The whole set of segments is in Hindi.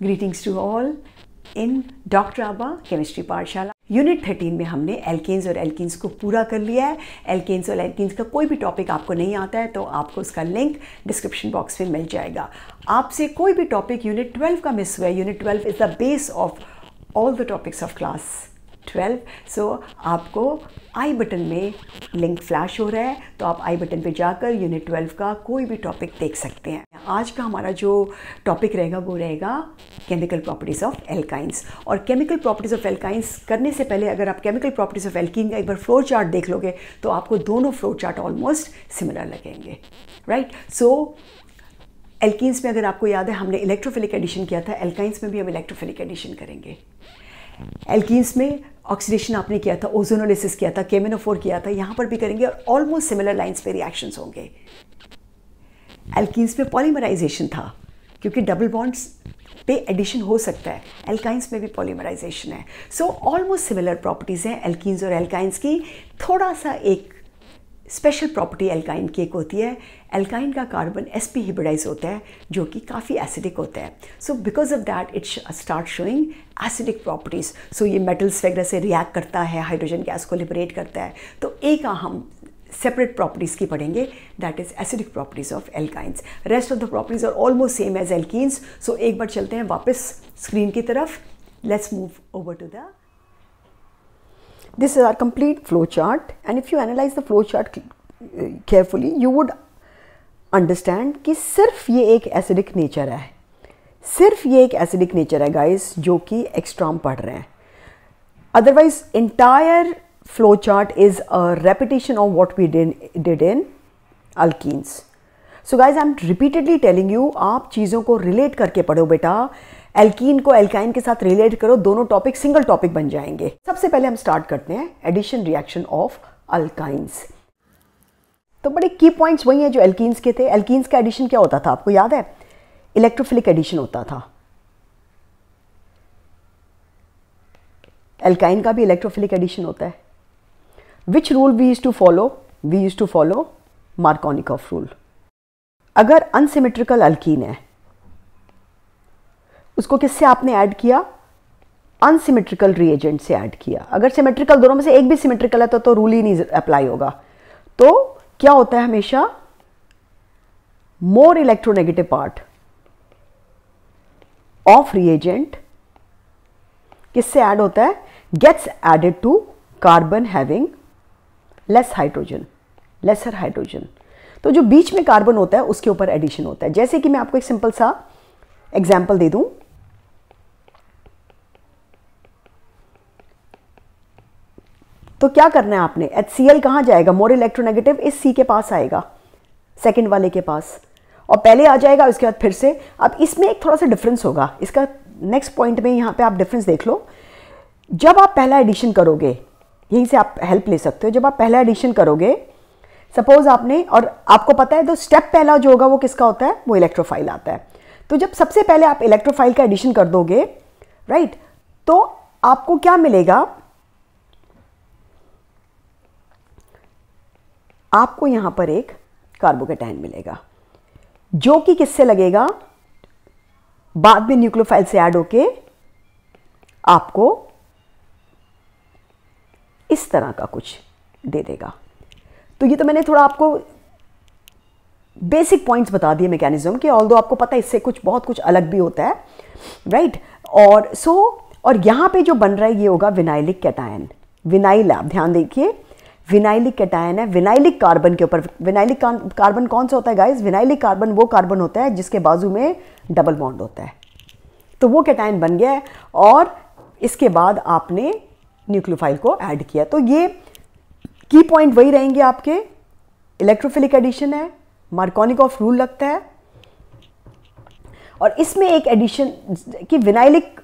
Greetings to all in doctor Aba chemistry Pathshala. Unit 13 में हमने एल्केन्स और एल्कीन्स को पूरा कर लिया है। एल्केन्स और एल्कीन्स का कोई भी टॉपिक आपको नहीं आता है तो आपको उसका लिंक डिस्क्रिप्शन बॉक्स में मिल जाएगा। आपसे कोई भी टॉपिक यूनिट 12 का मिस हुआ है, unit 12 is the base of all the topics of class 12। सो आपको आई बटन में लिंक फ्लैश हो रहा है, तो आप आई बटन पे जाकर यूनिट 12 का कोई भी टॉपिक देख सकते हैं। आज का हमारा जो टॉपिक रहेगा वो रहेगा केमिकल प्रॉपर्टीज़ ऑफ एल्काइंस। और केमिकल प्रॉपर्टीज़ ऑफ एल्काइंस करने से पहले अगर आप केमिकल प्रॉपर्टीज़ ऑफ एल्कीन का एक बार फ्लो चार्ट देख लोगे तो आपको दोनों फ्लो चार्ट ऑलमोस्ट सिमिलर लगेंगे, राइट। सो एल्कीन्स में अगर आपको याद है हमने इलेक्ट्रोफिलिक एडिशन किया था, एल्काइंस में भी हम इलेक्ट्रोफिलिक एडिशन करेंगे। एल्कीन्स में ऑक्सीडेशन आपने किया था, ओजोनोलिसिस किया था, केमिनोफोर किया था, यहाँ पर भी करेंगे और ऑलमोस्ट सिमिलर लाइंस पे रिएक्शंस होंगे। एल्कीन्स में पॉलीमराइजेशन था क्योंकि डबल बॉन्ड्स पे एडिशन हो सकता है, एल्काइंस में भी पॉलीमराइजेशन है। सो ऑलमोस्ट सिमिलर प्रॉपर्टीज़ हैं एल्कीन्स और एल्काइंस की। थोड़ा सा एक स्पेशल प्रॉपर्टी एल्काइन की एक होती है, एल्काइन का कार्बन sp हिब्रिडाइज होता है जो कि काफ़ी एसिडिक होता है। So because of that it start showing acidic properties. So ये मेटल्स वगैरह से रिएक्ट करता है, हाइड्रोजन गैस को लिबरेट करता है। तो एक हम सेपरेट प्रॉपर्टीज़ की पढ़ेंगे, that is acidic properties of alkynes. Rest of the properties are almost same as alkenes. So एक बार चलते हैं वापस स्क्रीन की तरफ। Let's move over to the This is our complete flow chart, and if you analyze the flow chart carefully, you would understand कि सिर्फ ये एक एसिडिक नेचर है, सिर्फ ये एक एसिडिक नेचर है गाइस जो कि एक्स्ट्रा हम पढ़ रहे हैं। Otherwise entire flow chart is a repetition of what we did in alkenes. So guys, I'm repeatedly telling you, आप चीज़ों को रिलेट करके पढ़ो बेटा। एल्कीन को एल्काइन के साथ रिलेट करो, दोनों टॉपिक सिंगल टॉपिक बन जाएंगे। सबसे पहले हम स्टार्ट करते हैं एडिशन रिएक्शन ऑफ अल्काइंस। तो बड़े की पॉइंट्स वही हैं जो एल्कीन्स के थे। एल्कीन्स का एडिशन क्या होता था आपको याद है? इलेक्ट्रोफिलिक एडिशन होता था। एल्काइन का भी इलेक्ट्रोफिलिक एडिशन होता है। Which rule we used to follow? We used to follow Markovnikov rule. अगर अनसिमेट्रिकल अल्कीन है उसको किससे आपने ऐड किया? अनसिमेट्रिकल रिएजेंट से ऐड किया। अगर सिमेट्रिकल, दोनों में से एक भी सिमेट्रिकल है तो रूल ही नहीं अप्लाई होगा। तो क्या होता है हमेशा? More electronegative part of reagent किससे ऐड होता है? Gets added to carbon having less hydrogen, lesser hydrogen. तो जो बीच में कार्बन होता है उसके ऊपर एडिशन होता है। जैसे कि मैं आपको एक सिंपल सा एग्जाम्पल दे दूं, तो क्या करना है आपने? HCl कहाँ जाएगा? मोर इलेक्ट्रोनेगेटिव इस C के पास आएगा, सेकंड वाले के पास, और पहले आ जाएगा, उसके बाद फिर से। अब इसमें एक थोड़ा सा डिफरेंस होगा, इसका नेक्स्ट पॉइंट में यहाँ पे आप डिफरेंस देख लो। जब आप पहला एडिशन करोगे, यहीं से आप हेल्प ले सकते हो। जब आप पहला एडिशन करोगे, सपोज आपने, और आपको पता है तो स्टेप पहला जो होगा वो किसका होता है? वो इलेक्ट्रोफाइल आता है। तो जब सबसे पहले आप इलेक्ट्रोफाइल का एडिशन कर दोगे, राइट, तो आपको क्या मिलेगा? आपको यहां पर एक कार्बोकेटाइन मिलेगा जो कि किससे लगेगा? बाद में न्यूक्लियोफाइल से ऐड होके आपको इस तरह का कुछ दे देगा। तो ये तो मैंने थोड़ा आपको बेसिक पॉइंट्स बता दिए मैकेनिज्म के, ऑल्दो आपको पता है इससे कुछ बहुत कुछ अलग भी होता है, राइट। और यहां पे जो बन रहा है ये होगा विनाइलिक कैटायन। विनाइल, आप ध्यान देखिए, विनाइलिक कैटायन है विनाइलिक कार्बन के ऊपर। विनाइलिक कार्बन कौन सा होता है गाइस? विनाइलिक कार्बन वो कार्बन होता है जिसके बाजू में डबल बॉन्ड होता है। तो वो कैटायन बन गया है और इसके बाद आपने न्यूक्लियोफाइल को ऐड किया। तो ये की पॉइंट वही रहेंगे आपके। इलेक्ट्रोफिलिक एडिशन है, मार्कोनिकॉफ रूल लगता है, और इसमें एक एडिशन की विनाइलिक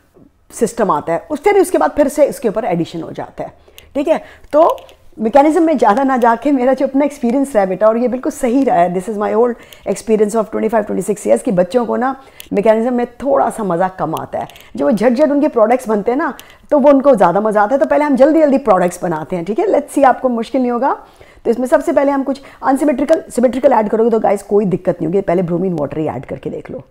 सिस्टम आता है, फिर उसके बाद फिर से इसके ऊपर एडिशन हो जाता है, ठीक है। तो मैकेनिज्म में ज़्यादा ना जाके मेरा जो अपना एक्सपीरियंस रहा है बेटा, और ये बिल्कुल सही रहा है, this is my old experience of 25-26 years, कि बच्चों को ना मैकेनिज्म में थोड़ा सा मज़ा कम आता है। जो वो झट उनके प्रोडक्ट्स बनते हैं ना, तो वो उनको ज़्यादा मज़ा आता है। तो पहले हम जल्दी प्रोडक्ट्स बनाते हैं, ठीक है। लेट्स सी, आपको मुश्किल नहीं होगा। तो इसमें सबसे पहले हम कुछ सिमेट्रिकल ऐड करोगे तो गाइस कोई दिक्कत नहीं होगी। पहले ब्रोमीन वाटर ही ऐड करके देख लो।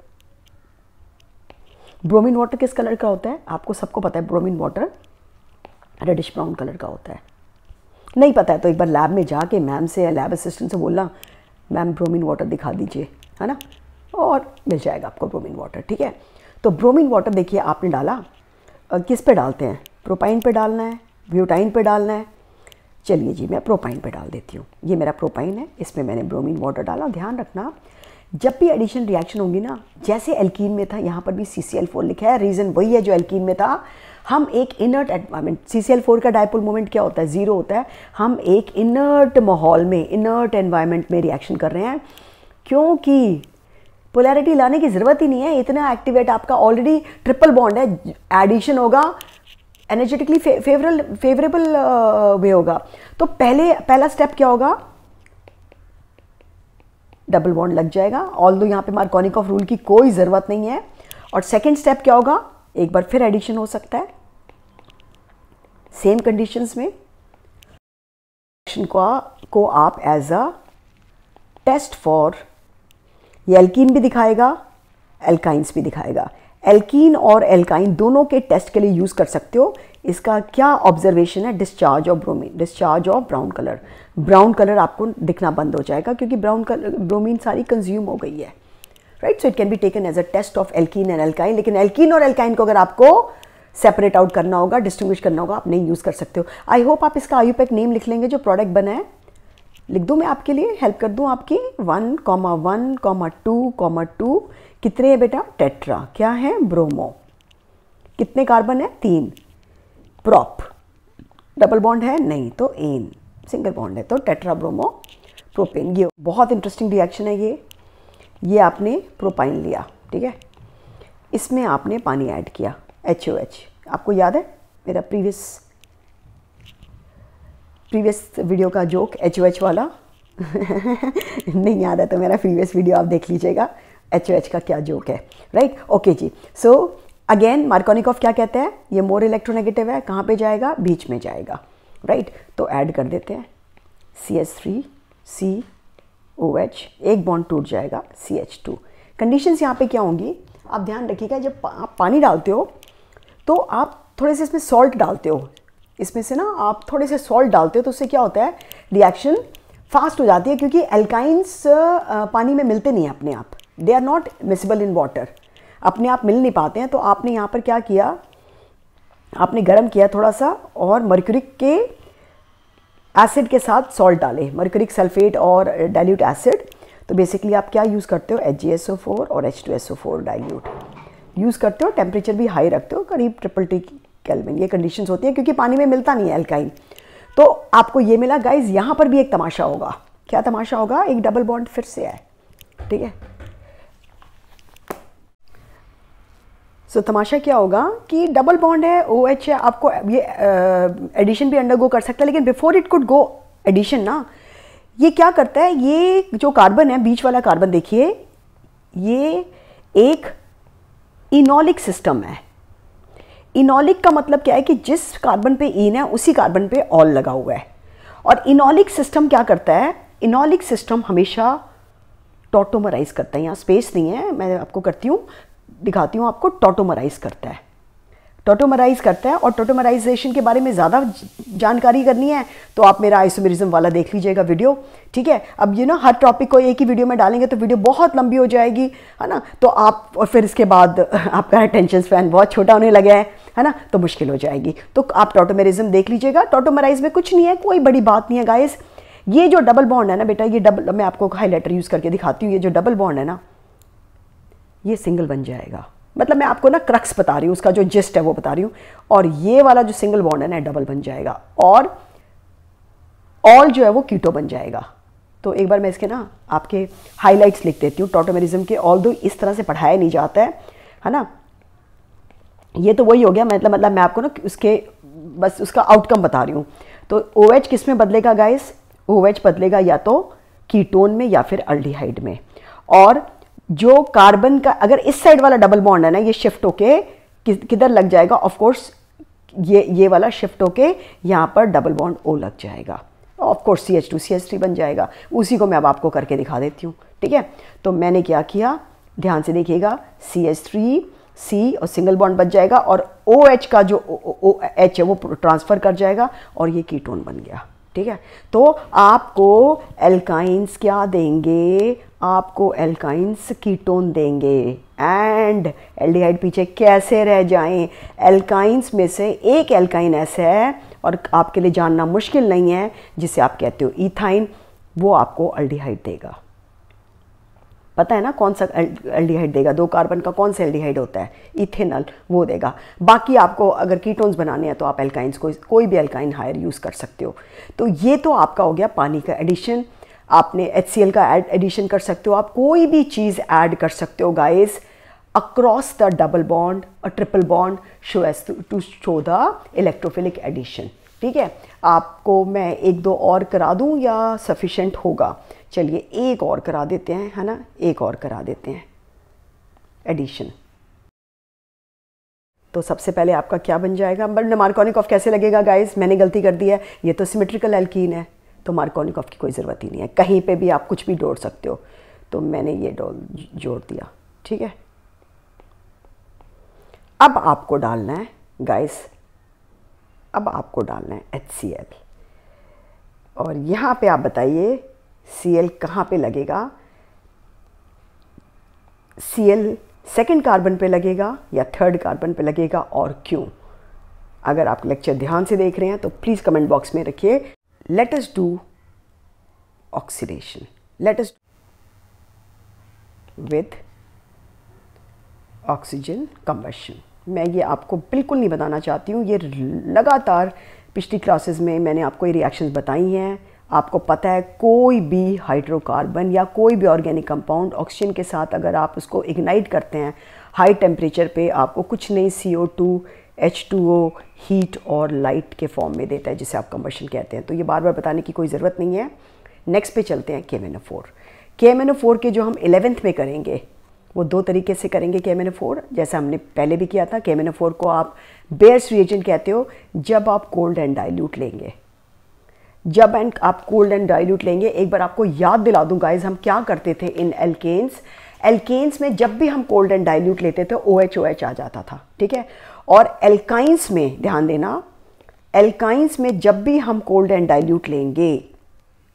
ब्रोमीन वाटर किस कलर का होता है? आपको सबको पता है bromine water reddish brown colour का होता है। नहीं पता है तो एक बार लैब में जाके मैम से या लैब असिस्टेंट से बोलना मैम ब्रोमीन वाटर दिखा दीजिए, है ना, और मिल जाएगा आपको ब्रोमीन वाटर। ठीक है, तो ब्रोमीन वाटर देखिए आपने डाला, किस पे डालते हैं? प्रोपाइन पे डालना है, ब्यूटाइन पे डालना है। चलिए जी मैं प्रोपाइन पे डाल देती हूँ। ये मेरा प्रोपाइन है, इसमें मैंने ब्रोमीन वाटर डाला। ध्यान रखना जब भी एडिशन रिएक्शन होंगी ना, जैसे एल्कीन में था यहाँ पर भी CCl4 लिखा है, रीज़न वही है जो एल्कीन में था। हम एक इनर्ट एनवायरनमेंट, CCl4 का डायपोल मोमेंट क्या होता है? 0 होता है। हम एक इनर्ट माहौल में, इनर्ट एनवायरनमेंट में रिएक्शन कर रहे हैं, क्योंकि पोलैरिटी लाने की ज़रूरत ही नहीं है, इतना एक्टिवेट आपका ऑलरेडी ट्रिपल बॉन्ड है। एडिशन होगा एनर्जेटिकली फेवरेबल वे होगा। तो पहला स्टेप क्या होगा? डबल बॉन्ड लग जाएगा, ऑल्दो यहाँ पे मार्कोनिकॉफ रूल की कोई ज़रूरत नहीं है। और सेकेंड स्टेप क्या होगा? एक बार फिर एडिशन हो सकता है सेम कंडीशंस में। एडिशन को आप एज अ टेस्ट फॉर, ये एल्कीन भी दिखाएगा, एल्काइंस भी दिखाएगा। एल्कीन और एल्काइन दोनों के टेस्ट के लिए यूज़ कर सकते हो। इसका क्या ऑब्जर्वेशन है? Discharge of bromine, discharge of brown colour. Brown colour आपको दिखना बंद हो जाएगा क्योंकि ब्रोमीन सारी कंज्यूम हो गई है, right. So it can be taken as a test of alkene and alkyne. लेकिन एल्कीन और एल्काइन को अगर आपको सेपरेट आउट करना होगा, डिस्टिंग्विश करना होगा, आप नहीं यूज़ कर सकते हो। आई होप आप इसका IUPAC नेम लिख लेंगे जो प्रोडक्ट बना है। लिख दूँ मैं आपके लिए, हेल्प कर दूँ आपकी। 1,1,2,2 कितने हैं बेटा? टेट्रा। क्या है? ब्रोमो। कितने कार्बन है? 3। प्रॉप डबल बॉन्ड है? नहीं, तो एन सिंगल बॉन्ड है, तो टेट्रा ब्रोमो प्रोपेन। ये बहुत इंटरेस्टिंग रिएक्शन है ये आपने प्रोपाइन लिया, ठीक है, इसमें आपने पानी ऐड किया, HOH। आपको याद है मेरा प्रीवियस वीडियो का जोक HOH वाला? नहीं याद है तो मेरा प्रीवियस वीडियो आप देख लीजिएगा, HOH का क्या जोक है, राइट। ओके जी। सो अगेन मार्कोनिकॉफ क्या कहते हैं? ये मोर इलेक्ट्रोनेगेटिव है, कहाँ पे जाएगा? बीच में जाएगा, राइट। तो ऐड कर देते हैं CH3 COH, एक बॉन्ड टूट जाएगा CH2। कंडीशंस यहाँ पे क्या होंगी आप ध्यान रखिएगा। जब आप पानी डालते हो तो आप थोड़े से इसमें सॉल्ट डालते हो, इसमें से ना आप थोड़े से सॉल्ट डालते हो, तो उससे क्या होता है? रिएक्शन फास्ट हो जाती है, क्योंकि एल्काइंस पानी में मिलते नहीं हैं अपने आप, they are not miscible in water, अपने आप मिल नहीं पाते हैं। तो आपने यहाँ पर क्या किया? आपने गर्म किया थोड़ा सा और मर्क्यूरिक के एसिड के साथ सॉल्ट डाले, मर्क्यूरिक सल्फेट और डाइल्यूट एसिड। तो बेसिकली आप क्या यूज़ करते हो? HgSO4 और H2SO4 डाइल्यूट यूज़ करते हो। टेम्परेचर भी हाई रखते हो, करीब 333 केल्विन। ये कंडीशंस होती हैं क्योंकि पानी में मिलता नहीं है एल्काइन। तो आपको ये मिला गाइज। यहाँ पर भी एक तमाशा होगा। क्या तमाशा होगा? एक डबल बॉन्ड फिर से है, ठीक है। सो तमाशा क्या होगा कि डबल बॉन्ड है, OH है, आपको ये एडिशन भी अंडरगो कर सकता है, लेकिन before it could go addition ना, ये क्या करता है? ये जो कार्बन है, बीच वाला कार्बन देखिए, ये एक इनॉलिक सिस्टम है। इनॉलिक का मतलब क्या है कि जिस कार्बन पे इन है उसी कार्बन पे ऑल लगा हुआ है। और इनॉलिक सिस्टम क्या करता है? इनॉलिक सिस्टम हमेशा टॉटोमराइज करता है। यहाँ स्पेस नहीं है, मैं आपको करती हूँ, दिखाती हूँ आपको। टॉटोमराइज करता है, टॉटोमराइज करता है। और टॉटोमराइजेशन के बारे में ज़्यादा जानकारी करनी है तो आप मेरा आइसोमेरिज्म वाला देख लीजिएगा वीडियो, ठीक है। अब ये ना हर टॉपिक को एक ही वीडियो में डालेंगे तो वीडियो बहुत लंबी हो जाएगी, है ना। तो आप, और फिर इसके बाद आपका अटेंशन स्पैन बहुत छोटा होने लगा है ना, तो मुश्किल हो जाएगी। तो आप टॉटोमेरिज्म देख लीजिएगा। टॉटोमराइज में कुछ नहीं है, कोई बड़ी बात नहीं है गाइस। ये जो डबल बॉन्ड है ना बेटा, ये डबल, मैं आपको हाईलाइटर यूज़ करके दिखाती हूँ। ये जो डबल बॉन्ड है ना, ये सिंगल बन जाएगा। मतलब मैं आपको ना क्रक्स बता रही हूँ, उसका जो जिस्ट है वो बता रही हूँ। और ये वाला जो सिंगल बॉन्ड है ना, डबल बन जाएगा, और ऑल जो है वो कीटो बन जाएगा। तो एक बार मैं इसके ना आपके हाइलाइट्स लिख देती हूँ टॉटोमेरिज्म के। ऑल्दो इस तरह से पढ़ाया नहीं जाता है ना। ये तो वही हो गया, मतलब मैं आपको ना उसके बस उसका आउटकम बता रही हूँ। तो OH किस में बदलेगा गाइस? OH बदलेगा या तो कीटोन में या फिर अल्डिहाइड में। और जो कार्बन का अगर इस साइड वाला डबल बॉन्ड है ना, ये शिफ्ट होके किधर लग जाएगा? ऑफ कोर्स ये वाला शिफ्ट होके यहाँ पर डबल बॉन्ड O लग जाएगा। ऑफ कोर्स CH2 CH3 बन जाएगा। उसी को मैं अब आपको करके दिखा देती हूँ, ठीक है। तो मैंने क्या किया, ध्यान से देखिएगा, CH3 C और सिंगल बॉन्ड बच जाएगा और OH का जो OH है वो ट्रांसफ़र कर जाएगा और ये कीटोन बन गया। ठीक है, तो आपको एल्काइंस क्या देंगे, आपको एल्काइंस कीटोन देंगे। एंड एल्डिहाइड पीछे कैसे रह जाएं, एल्काइंस में से एक एल्काइन ऐसा है और आपके लिए जानना मुश्किल नहीं है जिसे आप कहते हो इथाइन, वो आपको एल्डिहाइड देगा। पता है ना कौन सा एल्डिहाइड देगा, 2 कार्बन का कौन सा एल्डिहाइड होता है, इथेनॉल, वो देगा। बाकी आपको अगर कीटोन्स बनाने हैं तो आप एल्काइंस को कोई भी एल्काइन हायर यूज़ कर सकते हो। तो ये तो आपका हो गया पानी का एडिशन। आपने HCl का एडिशन कर सकते हो, आप कोई भी चीज़ ऐड कर सकते हो guys across the double bond और triple bond show as to show the electrophilic addition. ठीक है, आपको मैं 1-2 और करा दूं या सफिशेंट होगा? चलिए एक और करा देते हैं, है ना, एक और करा देते हैं एडिशन। तो सबसे पहले आपका क्या बन जाएगा, बट मार्कोनिकॉफ कैसे लगेगा गाइस, मैंने गलती कर दी है, ये तो सिमेट्रिकल एल्कीन है तो मार्कोनिकॉफ की कोई ज़रूरत ही नहीं है, कहीं पे भी आप कुछ भी जोड़ सकते हो। तो मैंने ये जोड़ दिया। ठीक है, अब आपको डालना है गाइस, अब आपको डालना है HCl और यहाँ पे आप बताइए Cl कहाँ पे लगेगा, Cl सेकंड कार्बन पे लगेगा या थर्ड कार्बन पे लगेगा और क्यों? अगर आप लेक्चर ध्यान से देख रहे हैं तो प्लीज़ कमेंट बॉक्स में रखिए। Let us do oxidation, let us with oxygen combustion. मैं ये आपको बिल्कुल नहीं बताना चाहती हूँ, ये लगातार पिछली क्लासेस में मैंने आपको ये रिएक्शंस बताई हैं। आपको पता है कोई भी हाइड्रोकार्बन या कोई भी ऑर्गेनिक कंपाउंड ऑक्सीजन के साथ अगर आप उसको इग्नाइट करते हैं हाई टेम्परेचर पे, आपको कुछ नहीं CO2 H2O हीट और लाइट के फॉर्म में देता है जिसे आप कंबशन कहते हैं। तो ये बार बार बताने की कोई ज़रूरत नहीं है। नेक्स्ट पे चलते हैं KMnO4। KMnO4 के जो हम 11th में करेंगे वो 2 तरीके से करेंगे KMnO4, जैसा हमने पहले भी किया था। KMnO4 को आप बेयर्स रिएजेंट कहते हो जब आप कोल्ड एंड डाइल्यूट लेंगे, जब आप कोल्ड एंड डाइल्यूट लेंगे। एक बार आपको याद दिला दूं गाइज, हम क्या करते थे इन एल्केन्स में, जब भी हम कोल्ड एंड डाइल्यूट लेते थे OH आ जाता था। ठीक है, और एल्काइंस में ध्यान देना, एल्काइंस में जब भी हम कोल्ड एंड डाइल्यूट लेंगे,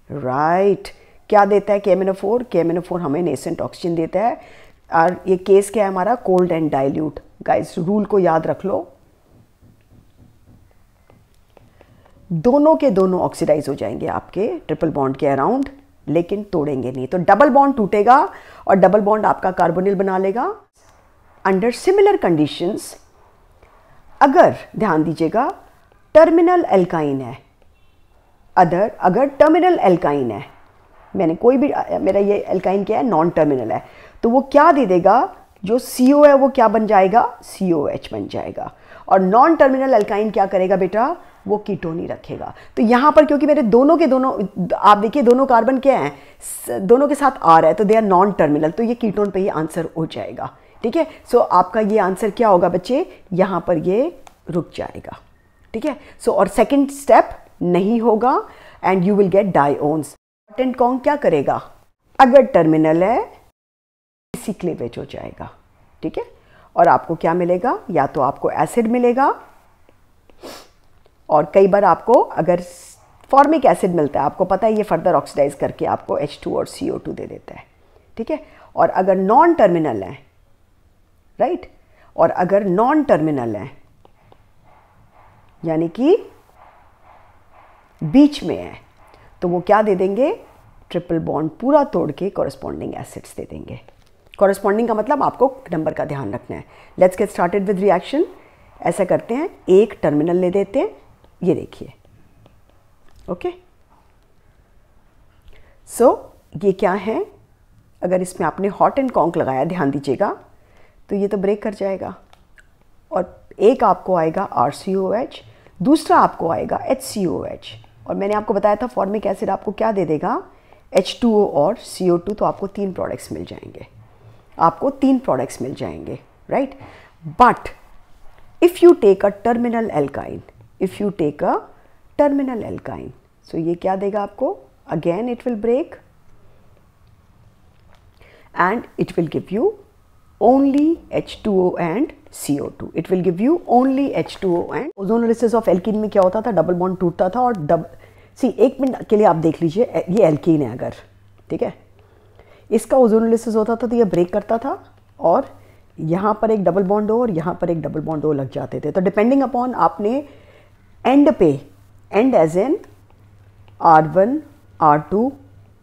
राइट, क्या देता है KMnO4? KMnO4 हमें नेसेंट ऑक्सीजन देता है। और ये केस क्या है हमारा, cold and dilute. Guys rule को याद रख लो, दोनों के दोनों ऑक्सीडाइज हो जाएंगे आपके ट्रिपल बॉन्ड के अराउंड, लेकिन तोड़ेंगे नहीं। तो डबल बॉन्ड टूटेगा और डबल बॉन्ड आपका कार्बोनिल बना लेगा। अंडर सिमिलर कंडीशंस, अगर ध्यान दीजिएगा टर्मिनल एल्काइन है, अगर टर्मिनल एल्काइन है, मैंने कोई भी, मेरा ये एल्काइन क्या है, नॉन टर्मिनल है, तो वो क्या दे देगा, जो CO है वो क्या बन जाएगा, COH बन जाएगा। और नॉन टर्मिनल एल्काइन क्या करेगा बेटा, वो कीटोन ही रखेगा। तो यहाँ पर क्योंकि मेरे दोनों के दोनों, आप देखिए दोनों कार्बन क्या हैं, दोनों के साथ R है, तो दे आर नॉन टर्मिनल, तो ये कीटोन पे ही आंसर हो जाएगा। ठीक है, सो आपका ये आंसर क्या होगा बच्चे, यहाँ पर ये रुक जाएगा। ठीक है, सो और सेकेंड स्टेप नहीं होगा and you will get diones. And कौन क्या करेगा, अगर टर्मिनल है इसी क्लीवेज हो जाएगा। ठीक है, और आपको क्या मिलेगा, या तो आपको एसिड मिलेगा और कई बार आपको अगर फॉर्मिक एसिड मिलता है, आपको पता है ये फर्दर ऑक्सीडाइज करके आपको H2 और CO2 दे देता है। ठीक है, और अगर नॉन टर्मिनल है, राइट, और अगर नॉन टर्मिनल है यानी कि बीच में है, तो वो क्या दे देंगे, ट्रिपल बॉन्ड पूरा तोड़ के कॉरेस्पॉन्डिंग एसिड्स दे देंगे। कॉरेस्पॉन्डिंग का मतलब आपको नंबर का ध्यान रखना है। Let's get started with reaction. ऐसा करते हैं, एक टर्मिनल ले देते हैं, ये देखिए, ओके। सो ये क्या है, अगर इसमें आपने हॉट एंड कॉन्क लगाया, ध्यान दीजिएगा, तो ये तो ब्रेक कर जाएगा और एक आपको आएगा RCOH, दूसरा आपको आएगा HCOH। और मैंने आपको बताया था फॉर्मिक एसिड आपको क्या दे देगा, H2O और CO2, तो आपको 3 प्रोडक्ट्स मिल जाएंगे, आपको 3 प्रोडक्ट्स मिल जाएंगे, right. But if you take a terminal alkyne, if you take a terminal alkyne, so ये क्या देगा आपको, again it will break and it will give you only H2O and CO2. It will give you only H2O and ozonolysis of alkene में क्या होता था, डबल बॉन्ड टूटता था और एक मिनट के लिए आप देख लीजिए, ये एल्कीन है अगर, ठीक है, इसका ओजोनोलिसिस होता था तो ये ब्रेक करता था और यहाँ पर एक डबल बॉन्ड O और यहाँ पर एक डबल बॉन्ड O लग जाते थे। तो डिपेंडिंग अपॉन आपने एंड पे, end as an R1, R2,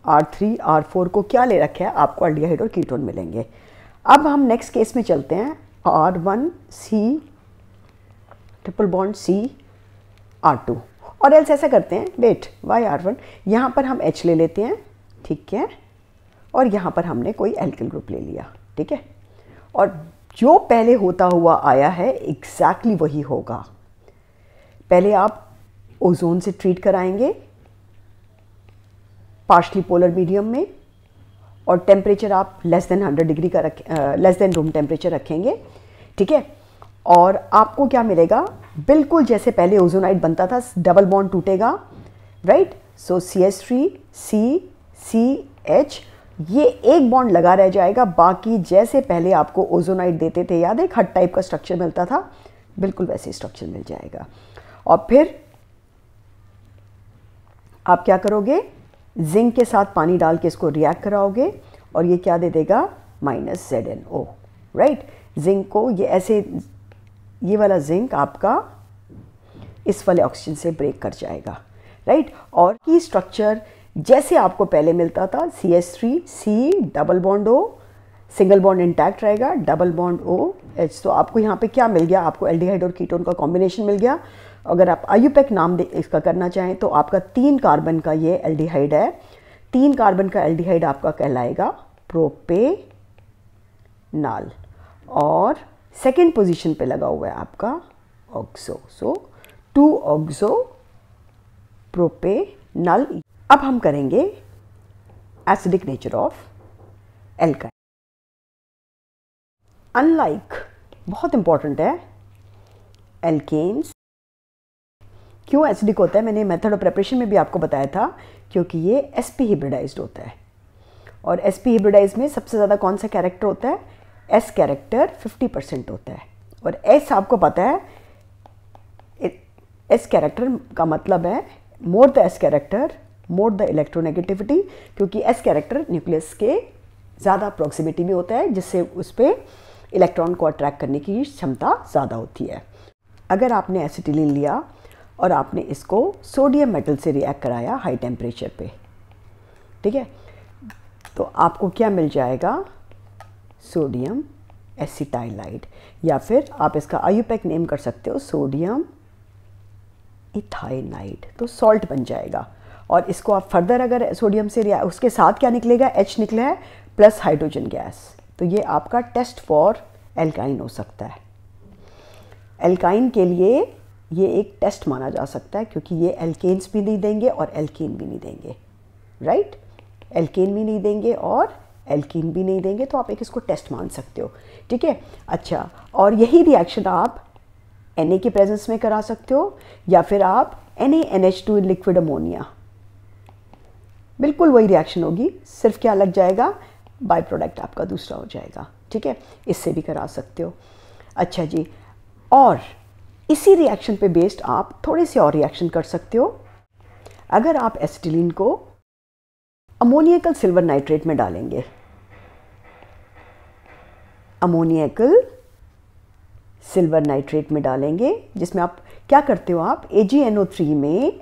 R3, R4 को क्या ले रखा है, आपको एल्डिहाइड और कीटोन मिलेंगे। अब हम नेक्स्ट केस में चलते हैं, R1C triple bond C R2, और एल्स ऐसा करते हैं, वेट वाई R1, यहाँ पर हम H ले लेते हैं, ठीक है, और यहाँ पर हमने कोई एल्किल ग्रुप ले लिया, ठीक है, और जो पहले होता हुआ आया है एग्जैक्टली वही होगा। पहले आप ओजोन से ट्रीट कराएंगे पार्शली पोलर मीडियम में, और टेम्परेचर आप लेस देन 100 डिग्री का लेस देन रूम टेम्परेचर रखेंगे, ठीक है, और आपको क्या मिलेगा, बिल्कुल जैसे पहले ओजोनाइड बनता था, डबल बॉन्ड टूटेगा, राइट, सो CH3 CH, ये एक बॉन्ड लगा रह जाएगा, बाकी जैसे पहले आपको ओजोनाइड देते थे, याद है एक हट टाइप का स्ट्रक्चर मिलता था, बिल्कुल वैसे स्ट्रक्चर मिल जाएगा। और फिर आप क्या करोगे, जिंक के साथ पानी डाल के इसको रिएक्ट कराओगे और ये क्या दे देगा, -ZnO, राइट। जिंक को ये ऐसे, ये वाला जिंक आपका इस वाले ऑक्सीजन से ब्रेक कर जाएगा, राइट। और की स्ट्रक्चर जैसे आपको पहले मिलता था, CH3 C double bond O, single bond intact रहेगा, डबल बॉन्ड OH, तो आपको यहाँ पे क्या मिल गया, आपको एल्डिहाइड और कीटोन का कॉम्बिनेशन मिल गया। अगर आप IUPAC नाम इसका करना चाहें तो आपका 3 कार्बन का ये एल्डिहाइड है, 3 कार्बन का एल्डिहाइड आपका कहलाएगा प्रोपेनॉल, और सेकेंड पोजीशन पे लगा हुआ है आपका ऑक्सो, सो 2-ऑक्सो प्रोपेनॉल। अब हम करेंगे acidic nature of alkyne. Unlike, बहुत इंपॉर्टेंट है, एल्केन्स क्यों एसिडिक होता है, मैंने मेथड ऑफ प्रिपरेशन में भी आपको बताया था, क्योंकि ये sp हिब्रिडाइज्ड होता है, और sp हिब्रिडाइज में सबसे ज़्यादा कौन सा कैरेक्टर होता है, s कैरेक्टर 50% होता है, और s आपको पता है, s कैरेक्टर का मतलब है more the s character more the electronegativity, क्योंकि s कैरेक्टर न्यूक्लियस के ज़्यादा प्रॉक्सिमिटी में होता है, जिससे उस पर इलेक्ट्रॉन को अट्रैक्ट करने की क्षमता ज़्यादा होती है। अगर आपने एसिटिलीन लिया और आपने इसको सोडियम मेटल से रिएक्ट कराया हाई टेम्परेचर पे, ठीक है, तो आपको क्या मिल जाएगा, सोडियम एसिटाइलाइड, या फिर आप इसका IUPAC नेम कर सकते हो सोडियम इथाइनाइड, तो सॉल्ट बन जाएगा। और इसको आप फर्दर अगर सोडियम से उसके साथ क्या निकलेगा, H निकला है प्लस हाइड्रोजन गैस, तो ये आपका टेस्ट फॉर एल्काइन हो सकता है। एल्काइन के लिए ये एक टेस्ट माना जा सकता है, क्योंकि ये एल्केन्स भी नहीं देंगे और एल्कीन भी नहीं देंगे, राइट, एल्केन भी नहीं देंगे और एल्कीन भी नहीं देंगे, तो आप एक इसको टेस्ट मान सकते हो, ठीक है। अच्छा, और यही रिएक्शन आप Na के प्रेजेंस में करा सकते हो, या फिर आप NaNH2 इन लिक्विड अमोनिया, बिल्कुल वही रिएक्शन होगी, सिर्फ क्या लग जाएगा, बाय प्रोडक्ट आपका दूसरा हो जाएगा, ठीक है, इससे भी करा सकते हो। अच्छा जी, और इसी रिएक्शन पे बेस्ड आप थोड़े से और रिएक्शन कर सकते हो। अगर आप एसिटिलीन को अमोनियकल सिल्वर नाइट्रेट में डालेंगे, अमोनियकल सिल्वर नाइट्रेट में डालेंगे, जिसमें आप क्या करते हो, आप AgNO3 में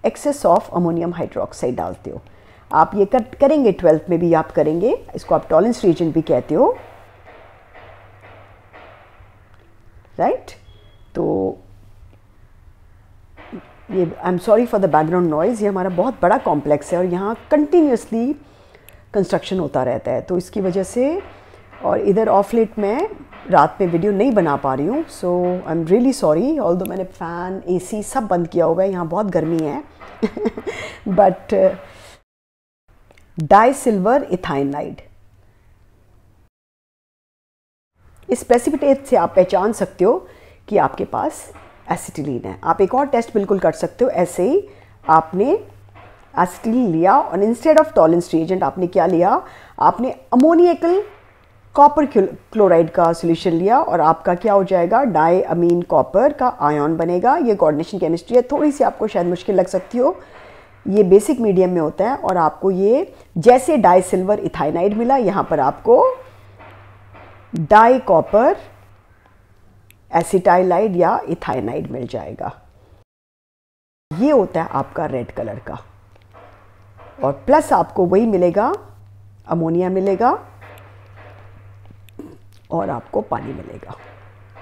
एक्सेस ऑफ अमोनियम हाइड्रोक्साइड डालते हो। आप ये करेंगे 12th में भी आप करेंगे, इसको आप टॉलरेंस रीजन भी कहते हो, राइट। तो ये I am sorry for the background noise, ये हमारा बहुत बड़ा कॉम्प्लेक्स है और यहाँ कंटिन्यूसली कंस्ट्रक्शन होता रहता है, तो इसकी वजह से, और इधर ऑफ लेट मैं रात में वीडियो नहीं बना पा रही हूँ, so I am really sorry. Although मैंने फ़ैन AC सब बंद किया हुआ है, यहाँ बहुत गर्मी है बट डाई सिल्वर इथाइनाइड, इस प्रेसिपिटेट से आप पहचान सकते हो कि आपके पास एसिटिलीन है। आप एक और टेस्ट बिल्कुल कर सकते हो, ऐसे ही आपने एसिटिलीन लिया और इंस्टेड ऑफ टॉलरेंस रिएजेंट आपने क्या लिया, आपने अमोनियकल कॉपर क्लोराइड का सॉल्यूशन लिया और आपका क्या हो जाएगा, डाई अमीन कॉपर का आयन बनेगा। ये कोऑर्डिनेशन केमिस्ट्री है, थोड़ी सी आपको शायद मुश्किल लग सकती हो, ये बेसिक मीडियम में होता है। और आपको ये जैसे डाई सिल्वर इथाइनाइड मिला, यहाँ पर आपको डाई कॉपर एसिटाइलाइड या इथाइनाइड मिल जाएगा। ये होता है आपका रेड कलर का, और प्लस आपको वही मिलेगा, अमोनिया मिलेगा और आपको पानी मिलेगा।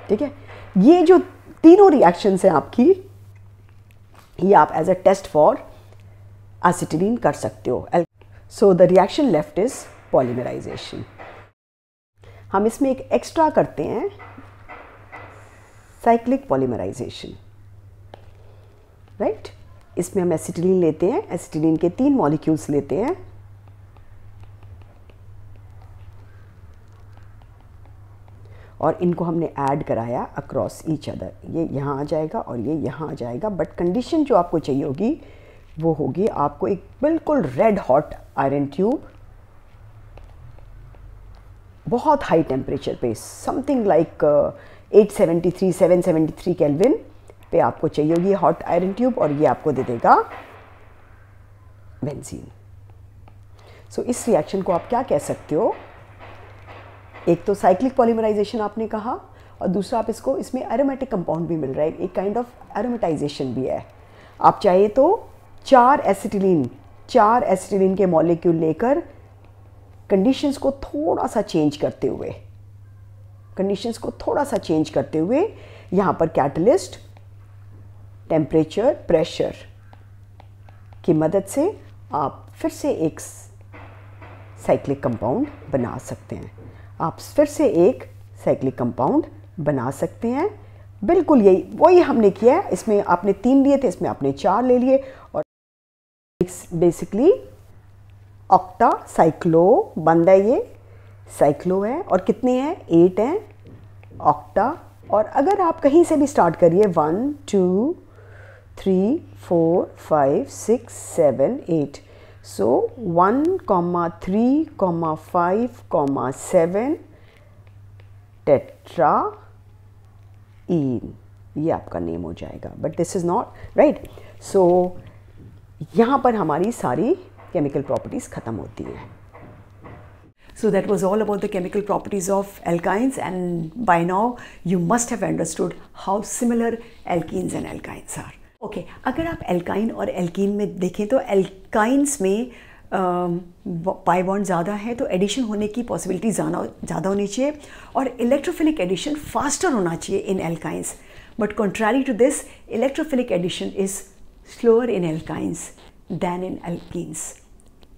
ठीक है, ये जो तीनों रिएक्शंस हैं आपकी, ये आप as a test for acetylene कर सकते हो। So the reaction left is polymerisation. हम इसमें एक एक्स्ट्रा करते हैं, साइक्लिक पॉलीमराइजेशन, राइट। इसमें हम एसिटिलीन लेते हैं, एसिटिलीन के 3 मॉलिक्यूल्स लेते हैं, और इनको हमने ऐड कराया अक्रॉस ईच अदर। ये यहाँ आ जाएगा और ये यहाँ आ जाएगा, बट कंडीशन जो आपको चाहिए होगी वो होगी आपको एक बिल्कुल रेड हॉट आयरन ट्यूब, बहुत हाई टेम्परेचर पे, समथिंग लाइक 873 773 केल्विन पे आपको चाहिए होगी हॉट आयरन ट्यूब, और ये आपको दे देगा बेंजीन। सो इस रिएक्शन को आप क्या कह सकते हो, एक तो साइक्लिक पॉलीमराइजेशन आपने कहा, और दूसरा आप इसको, इसमें एरोमेटिक कंपाउंड भी मिल रहा है, एक काइंड ऑफ एरोमेटाइजेशन भी है। आप चाहे तो 4 एसिटिलीन के मॉलिक्यूल लेकर कंडीशंस को थोड़ा सा चेंज करते हुए यहाँ पर कैटलिस्ट, टेम्परेचर, प्रेशर की मदद से आप फिर से एक साइक्लिक कंपाउंड बना सकते हैं। बिल्कुल यही वही हमने किया है। इसमें आपने 3 लिए थे, इसमें आपने 4 ले लिए, और बेसिकली ऑक्टा साइक्लो बंदा, ये साइक्लो है, और कितने हैं, 8 हैं ऑक्टा। और अगर आप कहीं से भी स्टार्ट करिए, 1 2 3 4 5 6 7 8, सो 1, 3, 5, 7 टेट्राईन, ये आपका नेम हो जाएगा, but this is not right. So यहाँ पर हमारी सारी केमिकल प्रॉपर्टीज़ ख़त्म होती हैं। So that was all about the chemical properties of alkynes, and by now you must have understood how similar alkenes and alkynes are. Okay, अगर आप alkyne और alkene में देखें तो alkynes में पाई बॉन्ड ज़्यादा है, तो एडिशन होने की पॉसिबिलिटी ज़्यादा होनी चाहिए, और इलेक्ट्रोफिलिक एडिशन फास्टर होना चाहिए इन alkynes. But contrary to this, electrophilic addition is slower in alkynes than in alkenes.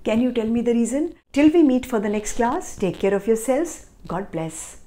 Can you tell me the reason? Till we meet for the next class, take care of yourselves. God bless.